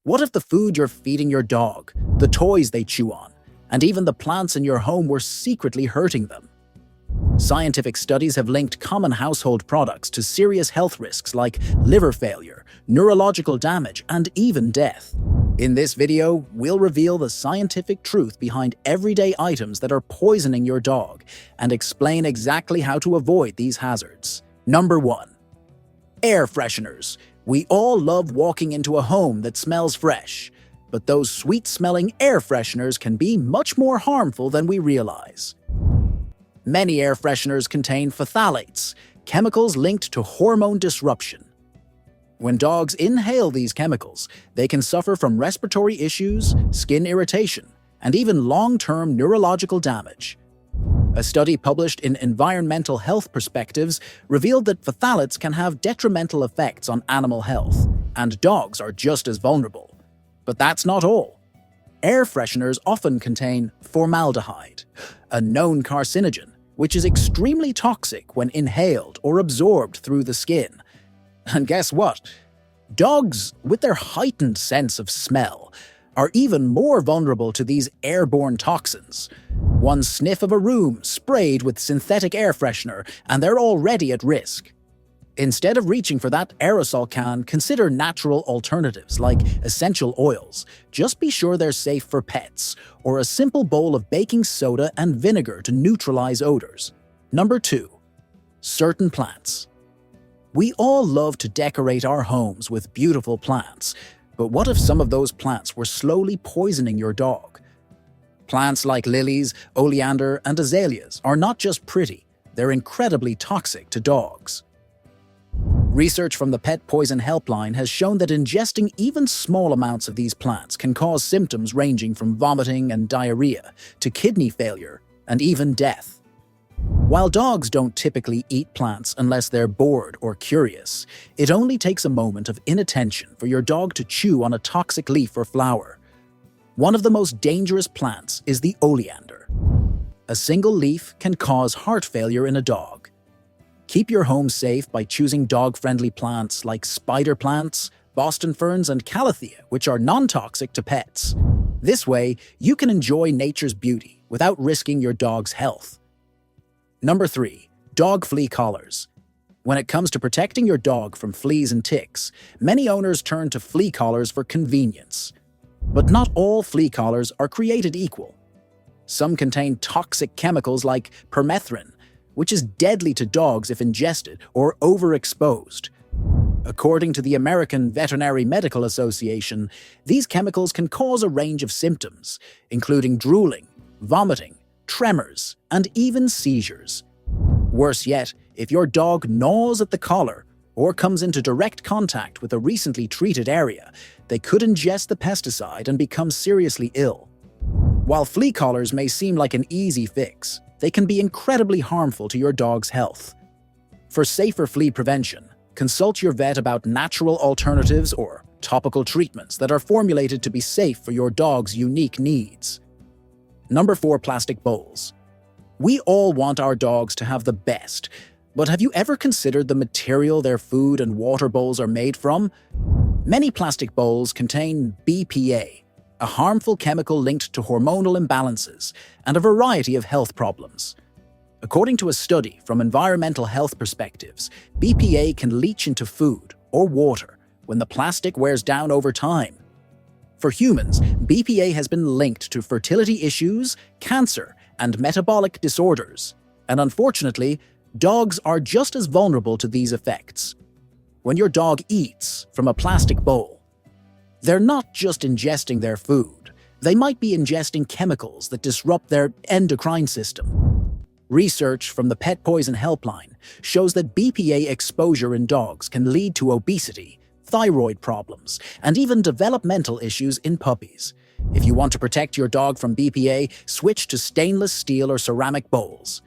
What if the food you're feeding your dog, the toys they chew on, and even the plants in your home were secretly hurting them? Scientific studies have linked common household products to serious health risks like liver failure, neurological damage, and even death. In this video, we'll reveal the scientific truth behind everyday items that are poisoning your dog and explain exactly how to avoid these hazards. Number 1. Air fresheners. We all love walking into a home that smells fresh, but those sweet-smelling air fresheners can be much more harmful than we realize. Many air fresheners contain phthalates, chemicals linked to hormone disruption. When dogs inhale these chemicals, they can suffer from respiratory issues, skin irritation, and even long-term neurological damage. A study published in Environmental Health Perspectives revealed that phthalates can have detrimental effects on animal health, and dogs are just as vulnerable. But that's not all. Air fresheners often contain formaldehyde, a known carcinogen, which is extremely toxic when inhaled or absorbed through the skin. And guess what? Dogs, with their heightened sense of smell, are even more vulnerable to these airborne toxins. One sniff of a room sprayed with synthetic air freshener, and they're already at risk. Instead of reaching for that aerosol can, consider natural alternatives like essential oils. Just be sure they're safe for pets, or a simple bowl of baking soda and vinegar to neutralize odors. Number 2. Certain plants. We all love to decorate our homes with beautiful plants, but what if some of those plants were slowly poisoning your dog? Plants like lilies, oleander, and azaleas are not just pretty, they're incredibly toxic to dogs. Research from the Pet Poison Helpline has shown that ingesting even small amounts of these plants can cause symptoms ranging from vomiting and diarrhea to kidney failure and even death. While dogs don't typically eat plants unless they're bored or curious, it only takes a moment of inattention for your dog to chew on a toxic leaf or flower. One of the most dangerous plants is the oleander. A single leaf can cause heart failure in a dog. Keep your home safe by choosing dog-friendly plants like spider plants, Boston ferns, and calathea, which are non-toxic to pets. This way, you can enjoy nature's beauty without risking your dog's health. Number 3. Dog flea collars. When it comes to protecting your dog from fleas and ticks, many owners turn to flea collars for convenience. But not all flea collars are created equal. Some contain toxic chemicals like permethrin, which is deadly to dogs if ingested or overexposed. According to the American Veterinary Medical Association, these chemicals can cause a range of symptoms, including drooling, vomiting, tremors, and even seizures. Worse yet, if your dog gnaws at the collar or comes into direct contact with a recently treated area, they could ingest the pesticide and become seriously ill. While flea collars may seem like an easy fix, they can be incredibly harmful to your dog's health. For safer flea prevention, consult your vet about natural alternatives or topical treatments that are formulated to be safe for your dog's unique needs. Number 4. Plastic bowls. We all want our dogs to have the best, but have you ever considered the material their food and water bowls are made from? Many plastic bowls contain BPA, a harmful chemical linked to hormonal imbalances and a variety of health problems. According to a study from Environmental Health Perspectives, BPA can leach into food or water when the plastic wears down over time. For humans, BPA has been linked to fertility issues, cancer, and metabolic disorders. And unfortunately, dogs are just as vulnerable to these effects. When your dog eats from a plastic bowl, they're not just ingesting their food, they might be ingesting chemicals that disrupt their endocrine system. Research from the Pet Poison Helpline shows that BPA exposure in dogs can lead to obesity, thyroid problems, and even developmental issues in puppies. If you want to protect your dog from BPA, switch to stainless steel or ceramic bowls.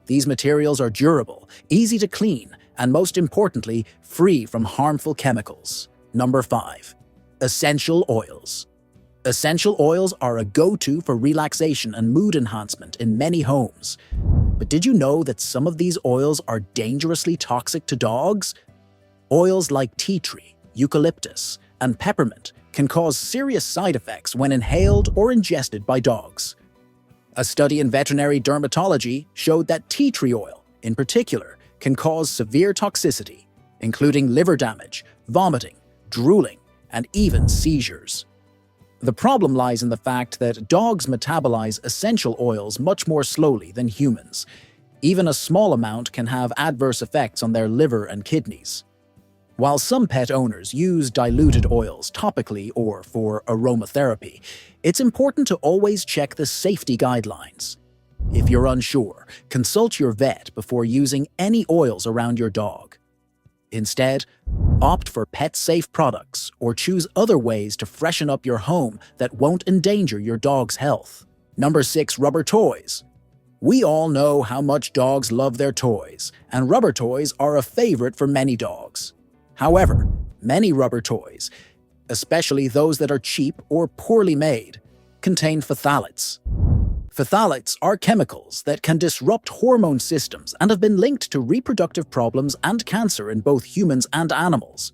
These materials are durable, easy to clean, and most importantly, free from harmful chemicals. Number 5. Essential oils. Essential oils are a go-to for relaxation and mood enhancement in many homes. But did you know that some of these oils are dangerously toxic to dogs? Oils like tea tree, eucalyptus, and peppermint can cause serious side effects when inhaled or ingested by dogs. A study in veterinary dermatology showed that tea tree oil, in particular, can cause severe toxicity, including liver damage, vomiting, drooling, and even seizures. The problem lies in the fact that dogs metabolize essential oils much more slowly than humans. Even a small amount can have adverse effects on their liver and kidneys. While some pet owners use diluted oils topically or for aromatherapy, it's important to always check the safety guidelines. If you're unsure, consult your vet before using any oils around your dog. Instead, opt for pet-safe products or choose other ways to freshen up your home that won't endanger your dog's health. Number 6. Rubber toys. We all know how much dogs love their toys, and rubber toys are a favorite for many dogs. However, many rubber toys, especially those that are cheap or poorly made, contain phthalates. Phthalates are chemicals that can disrupt hormone systems and have been linked to reproductive problems and cancer in both humans and animals.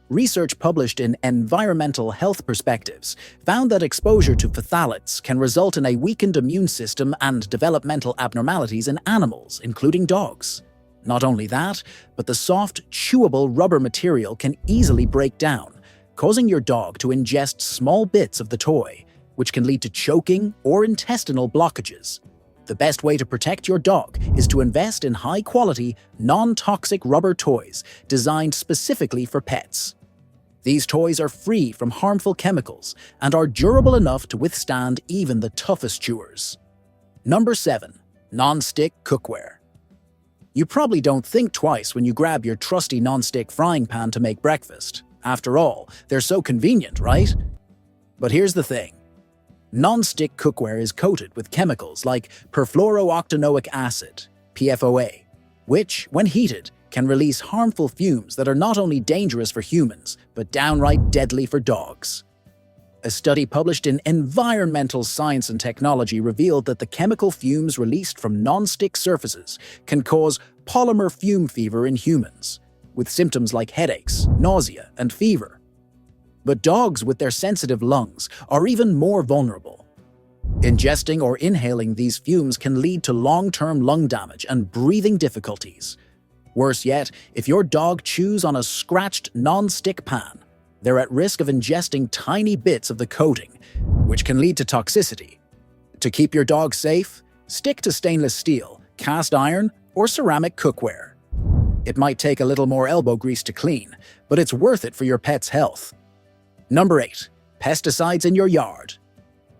Research published in Environmental Health Perspectives found that exposure to phthalates can result in a weakened immune system and developmental abnormalities in animals, including dogs. Not only that, but the soft, chewable rubber material can easily break down, causing your dog to ingest small bits of the toy, which can lead to choking or intestinal blockages. The best way to protect your dog is to invest in high-quality, non-toxic rubber toys designed specifically for pets. These toys are free from harmful chemicals and are durable enough to withstand even the toughest chewers. Number 7. Non-stick cookware. You probably don't think twice when you grab your trusty non-stick frying pan to make breakfast. After all, they're so convenient, right? But here's the thing. Non-stick cookware is coated with chemicals like perfluorooctanoic acid, PFOA, which, when heated, can release harmful fumes that are not only dangerous for humans, but downright deadly for dogs. A study published in Environmental Science and Technology revealed that the chemical fumes released from non-stick surfaces can cause polymer fume fever in humans, with symptoms like headaches, nausea, and fever. But dogs with their sensitive lungs are even more vulnerable. Ingesting or inhaling these fumes can lead to long-term lung damage and breathing difficulties. Worse yet, if your dog chews on a scratched non-stick pan, they're at risk of ingesting tiny bits of the coating, which can lead to toxicity. To keep your dog safe, stick to stainless steel, cast iron, or ceramic cookware. It might take a little more elbow grease to clean, but it's worth it for your pet's health. Number 8. Pesticides in your yard.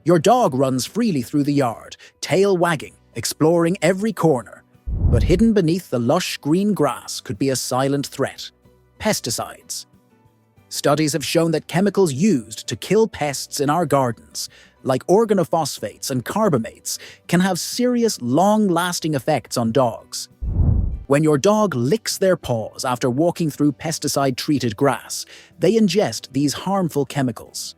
Your dog runs freely through the yard, tail wagging, exploring every corner. But hidden beneath the lush green grass could be a silent threat: pesticides. Studies have shown that chemicals used to kill pests in our gardens, like organophosphates and carbamates, can have serious, long-lasting effects on dogs. When your dog licks their paws after walking through pesticide-treated grass, they ingest these harmful chemicals.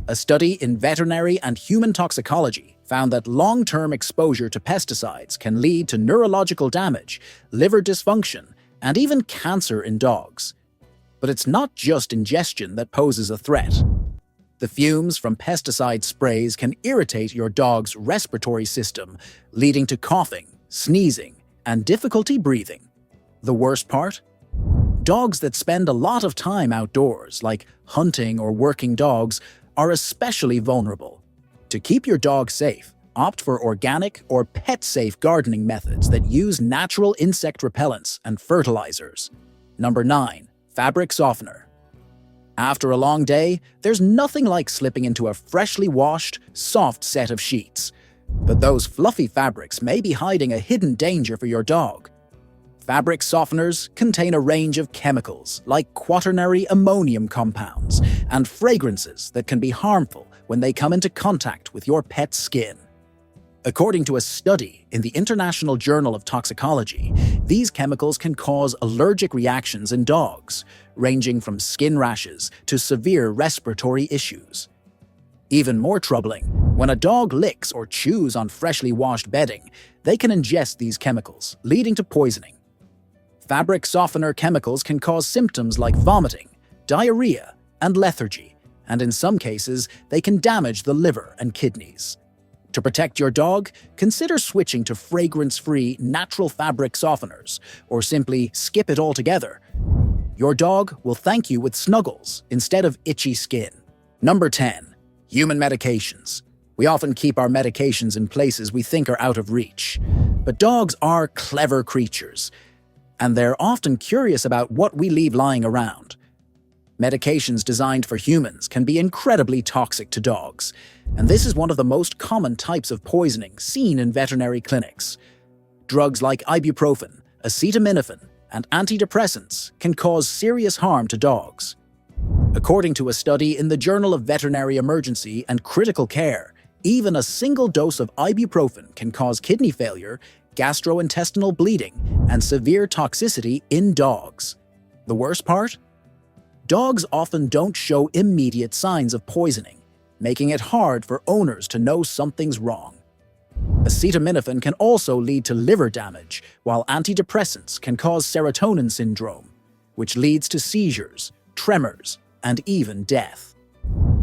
A study in veterinary and human toxicology found that long-term exposure to pesticides can lead to neurological damage, liver dysfunction, and even cancer in dogs. But it's not just ingestion that poses a threat. The fumes from pesticide sprays can irritate your dog's respiratory system, leading to coughing, sneezing, and difficulty breathing. The worst part? Dogs that spend a lot of time outdoors, like hunting or working dogs, are especially vulnerable. To keep your dog safe, opt for organic or pet-safe gardening methods that use natural insect repellents and fertilizers. Number 9. Fabric softener. After a long day, there's nothing like slipping into a freshly washed, soft set of sheets. But those fluffy fabrics may be hiding a hidden danger for your dog. Fabric softeners contain a range of chemicals like quaternary ammonium compounds and fragrances that can be harmful when they come into contact with your pet's skin. According to a study in the International Journal of Toxicology, these chemicals can cause allergic reactions in dogs, ranging from skin rashes to severe respiratory issues. Even more troubling, when a dog licks or chews on freshly washed bedding, they can ingest these chemicals, leading to poisoning. Fabric softener chemicals can cause symptoms like vomiting, diarrhea, and lethargy, and in some cases, they can damage the liver and kidneys. To protect your dog, consider switching to fragrance-free natural fabric softeners, or simply skip it altogether. Your dog will thank you with snuggles instead of itchy skin. Number 10. Human medications. We often keep our medications in places we think are out of reach. But dogs are clever creatures, and they're often curious about what we leave lying around. Medications designed for humans can be incredibly toxic to dogs, and this is one of the most common types of poisoning seen in veterinary clinics. Drugs like ibuprofen, acetaminophen, and antidepressants can cause serious harm to dogs. According to a study in the Journal of Veterinary Emergency and Critical Care, even a single dose of ibuprofen can cause kidney failure, gastrointestinal bleeding, and severe toxicity in dogs. The worst part? Dogs often don't show immediate signs of poisoning, making it hard for owners to know something's wrong. Acetaminophen can also lead to liver damage, while antidepressants can cause serotonin syndrome, which leads to seizures, tremors, and even death.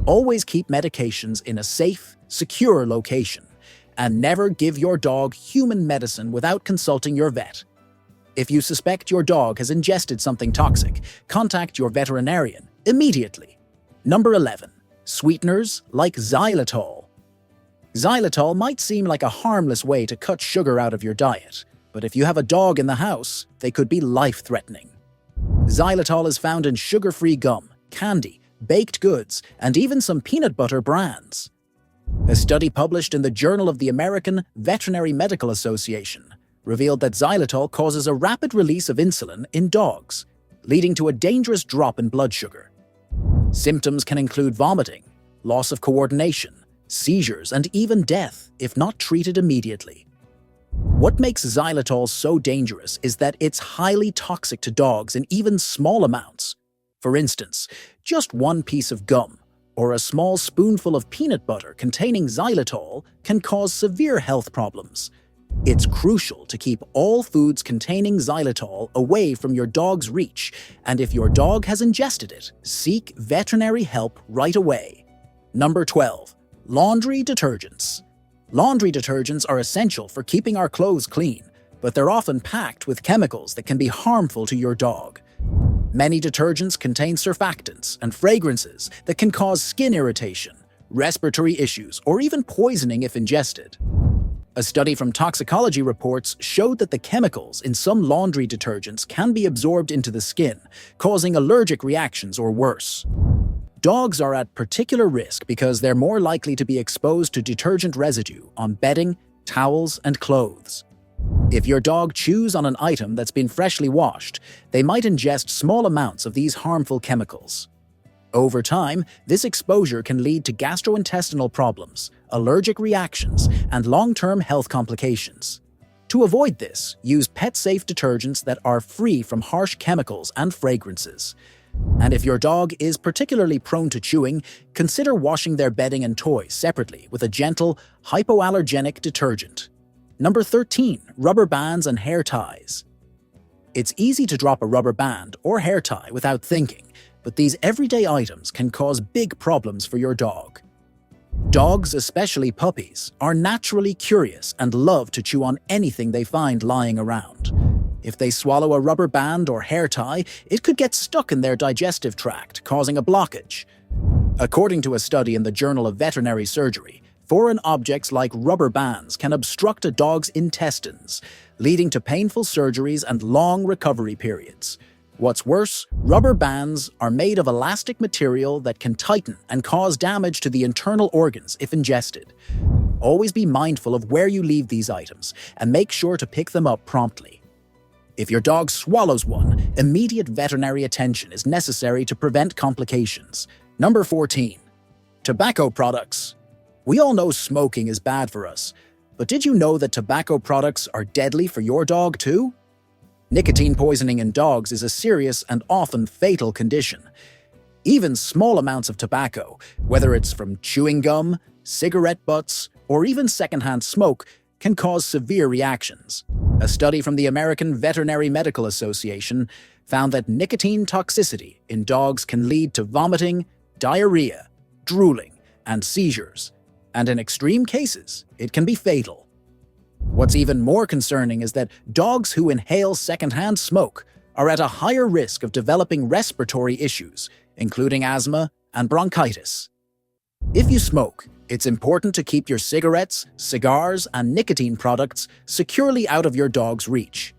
Always keep medications in a safe, secure location, and never give your dog human medicine without consulting your vet. If you suspect your dog has ingested something toxic, contact your veterinarian immediately. Number 11. Sweeteners like xylitol. Xylitol might seem like a harmless way to cut sugar out of your diet, but if you have a dog in the house, they could be life-threatening. Xylitol is found in sugar-free gum, candy, baked goods, and even some peanut butter brands. A study published in the Journal of the American Veterinary Medical Association revealed that xylitol causes a rapid release of insulin in dogs, leading to a dangerous drop in blood sugar. Symptoms can include vomiting, loss of coordination, seizures, and even death if not treated immediately. What makes xylitol so dangerous is that it's highly toxic to dogs in even small amounts. For instance, just one piece of gum or a small spoonful of peanut butter containing xylitol can cause severe health problems. It's crucial to keep all foods containing xylitol away from your dog's reach, and if your dog has ingested it, seek veterinary help right away. Number 12. Laundry detergents. Laundry detergents are essential for keeping our clothes clean, but they're often packed with chemicals that can be harmful to your dog. Many detergents contain surfactants and fragrances that can cause skin irritation, respiratory issues, or even poisoning if ingested. A study from toxicology reports showed that the chemicals in some laundry detergents can be absorbed into the skin, causing allergic reactions or worse. Dogs are at particular risk because they're more likely to be exposed to detergent residue on bedding, towels, and clothes. If your dog chews on an item that's been freshly washed, they might ingest small amounts of these harmful chemicals. Over time, this exposure can lead to gastrointestinal problems, allergic reactions, and long-term health complications. To avoid this, use pet-safe detergents that are free from harsh chemicals and fragrances. And if your dog is particularly prone to chewing, consider washing their bedding and toys separately with a gentle, hypoallergenic detergent. Number 13. Rubber bands and hair ties. It's easy to drop a rubber band or hair tie without thinking, but these everyday items can cause big problems for your dog. Dogs, especially puppies, are naturally curious and love to chew on anything they find lying around. If they swallow a rubber band or hair tie, it could get stuck in their digestive tract, causing a blockage. According to a study in the Journal of Veterinary Surgery, foreign objects like rubber bands can obstruct a dog's intestines, leading to painful surgeries and long recovery periods. What's worse, rubber bands are made of elastic material that can tighten and cause damage to the internal organs if ingested. Always be mindful of where you leave these items and make sure to pick them up promptly. If your dog swallows one, immediate veterinary attention is necessary to prevent complications. Number 14. Tobacco products. We all know smoking is bad for us, but did you know that tobacco products are deadly for your dog too? Nicotine poisoning in dogs is a serious and often fatal condition. Even small amounts of tobacco, whether it's from chewing gum, cigarette butts, or even secondhand smoke, can cause severe reactions. A study from the American Veterinary Medical Association found that nicotine toxicity in dogs can lead to vomiting, diarrhea, drooling, and seizures, and in extreme cases, it can be fatal. What's even more concerning is that dogs who inhale secondhand smoke are at a higher risk of developing respiratory issues, including asthma and bronchitis. If you smoke, it's important to keep your cigarettes, cigars, and nicotine products securely out of your dog's reach.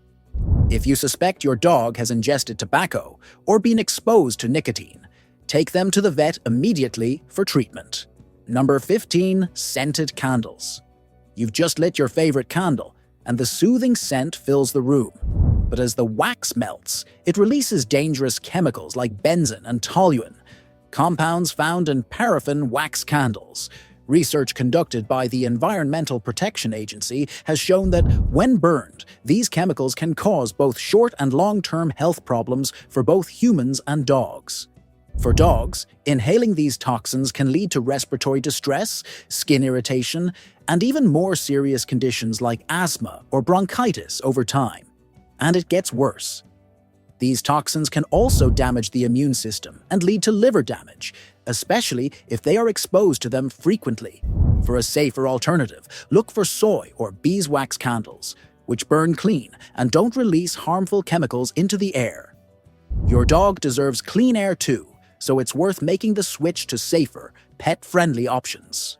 If you suspect your dog has ingested tobacco or been exposed to nicotine, take them to the vet immediately for treatment. Number 15. Scented candles. You've just lit your favorite candle, and the soothing scent fills the room. But as the wax melts, it releases dangerous chemicals like benzene and toluene, compounds found in paraffin wax candles. Research conducted by the Environmental Protection Agency has shown that when burned, these chemicals can cause both short- and long-term health problems for both humans and dogs. For dogs, inhaling these toxins can lead to respiratory distress, skin irritation, and even more serious conditions like asthma or bronchitis over time. And it gets worse. These toxins can also damage the immune system and lead to liver damage, especially if they are exposed to them frequently. For a safer alternative, look for soy or beeswax candles, which burn clean and don't release harmful chemicals into the air. Your dog deserves clean air too, so it's worth making the switch to safer, pet-friendly options.